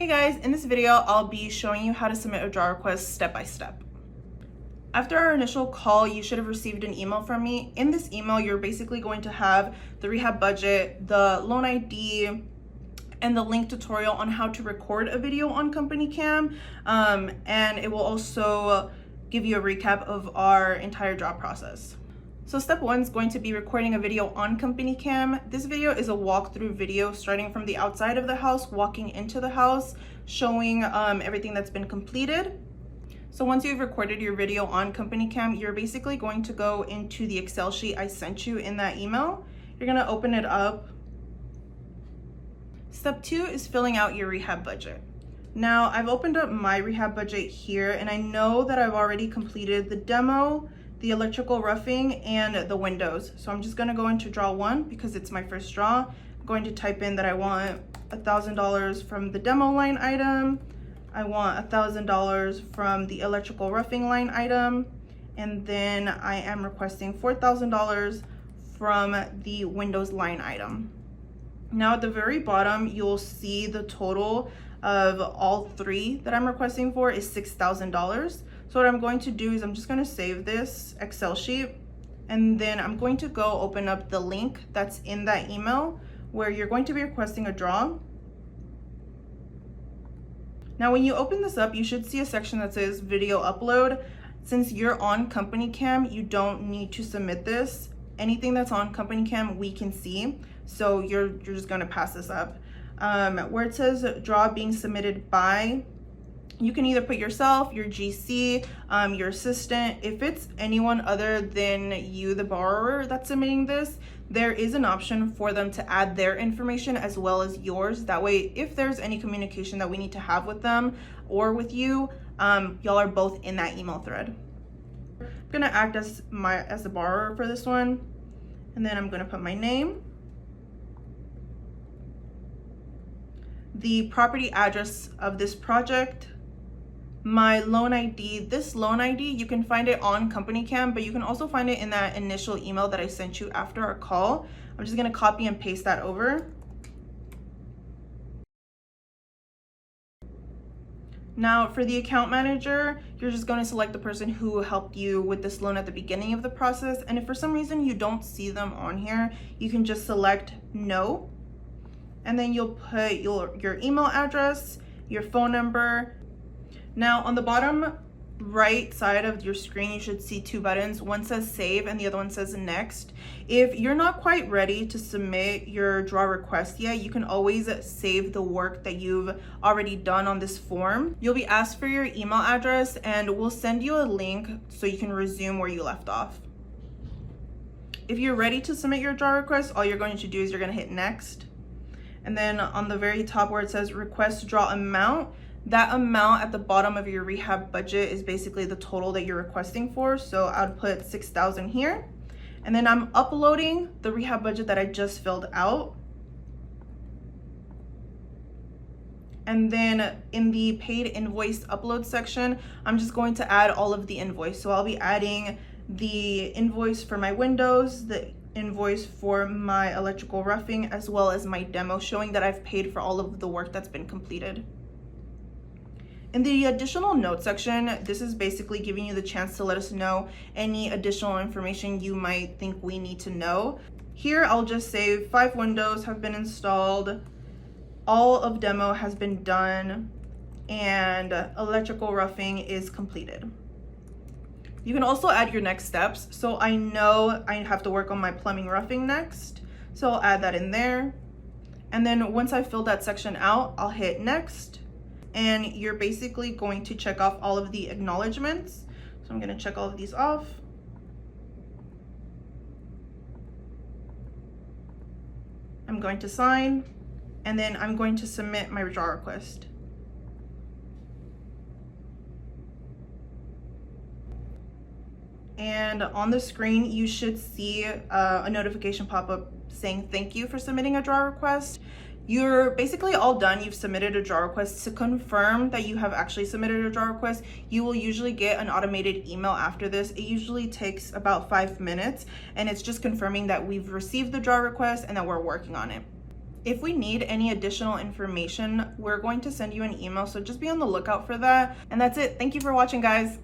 Hey guys, in this video, I'll be showing you how to submit a draw request step by step. After our initial call, you should have received an email from me. In this email, you're basically going to have the rehab budget, the loan ID, and the link tutorial on how to record a video on Company Cam. And it will also give you a recap of our entire draw process. So step one is going to be recording a video on Company Cam. This video is a walkthrough video starting from the outside of the house, walking into the house, showing everything that's been completed. So once you've recorded your video on Company Cam, you're basically going to go into the Excel sheet I sent you in that email. You're gonna open it up. Step two is filling out your rehab budget. Now I've opened up my rehab budget here, and I know that I've already completed the demo, the electrical roughing, and the windows. So I'm just gonna go into draw one because it's my first draw. I'm going to type in that I want $1,000 from the demo line item. I want $1,000 from the electrical roughing line item. And then I am requesting $4,000 from the windows line item. Now at the very bottom, you'll see the total of all three that I'm requesting for is $6,000. So what I'm going to do is I'm just going to save this Excel sheet, and then I'm going to go open up the link that's in that email where you're going to be requesting a draw. Now when you open this up, you should see a section that says video upload. Since you're on Company Cam, you don't need to submit this. Anything that's on Company Cam we can see, so you're just going to pass this up. Where it says draw being submitted by, you can either put yourself, your GC, your assistant. If it's anyone other than you, the borrower, that's submitting this, there is an option for them to add their information as well as yours. That way, if there's any communication that we need to have with them or with you, y'all are both in that email thread. I'm gonna act as the borrower for this one, and then I'm gonna put my name, the property address of this project, my loan ID. This loan ID, you can find it on Company Cam, but you can also find it in that initial email that I sent you after our call. I'm just gonna copy and paste that over. Now for the account manager, you're just going to select the person who helped you with this loan at the beginning of the process. And if for some reason you don't see them on here, you can just select no. And then you'll put your email address, your phone number. Now on the bottom right side of your screen, you should see two buttons. One says save and the other one says next. If you're not quite ready to submit your draw request yet, you can always save the work that you've already done on this form. You'll be asked for your email address, and we'll send you a link so you can resume where you left off. If you're ready to submit your draw request, all you're going to do is you're going to hit next. And then on the very top where it says request draw amount, that amount at the bottom of your rehab budget is basically the total that you're requesting for. So I'd put 6,000 here. And then I'm uploading the rehab budget that I just filled out. And then in the paid invoice upload section, I'm just going to add all of the invoice. So I'll be adding the invoice for my windows, the invoice for my electrical roughing, as well as my demo showing that I've paid for all of the work that's been completed. In the additional note section, this is basically giving you the chance to let us know any additional information you might think we need to know. Here, I'll just say 5 windows have been installed, all of demo has been done, and electrical roughing is completed. You can also add your next steps. So I know I have to work on my plumbing roughing next, so I'll add that in there. And then once I fill that section out, I'll hit next. And you're basically going to check off all of the acknowledgements. So I'm going to check all of these off. I'm going to sign, and then I'm going to submit my draw request. And on the screen, you should see a notification pop up saying thank you for submitting a draw request. You're basically all done. You've submitted a draw request. To confirm that you have actually submitted a draw request, you will usually get an automated email after this. It usually takes about 5 minutes, and it's just confirming that we've received the draw request and that we're working on it. If we need any additional information, we're going to send you an email, so just be on the lookout for that. And that's it. Thank you for watching, guys.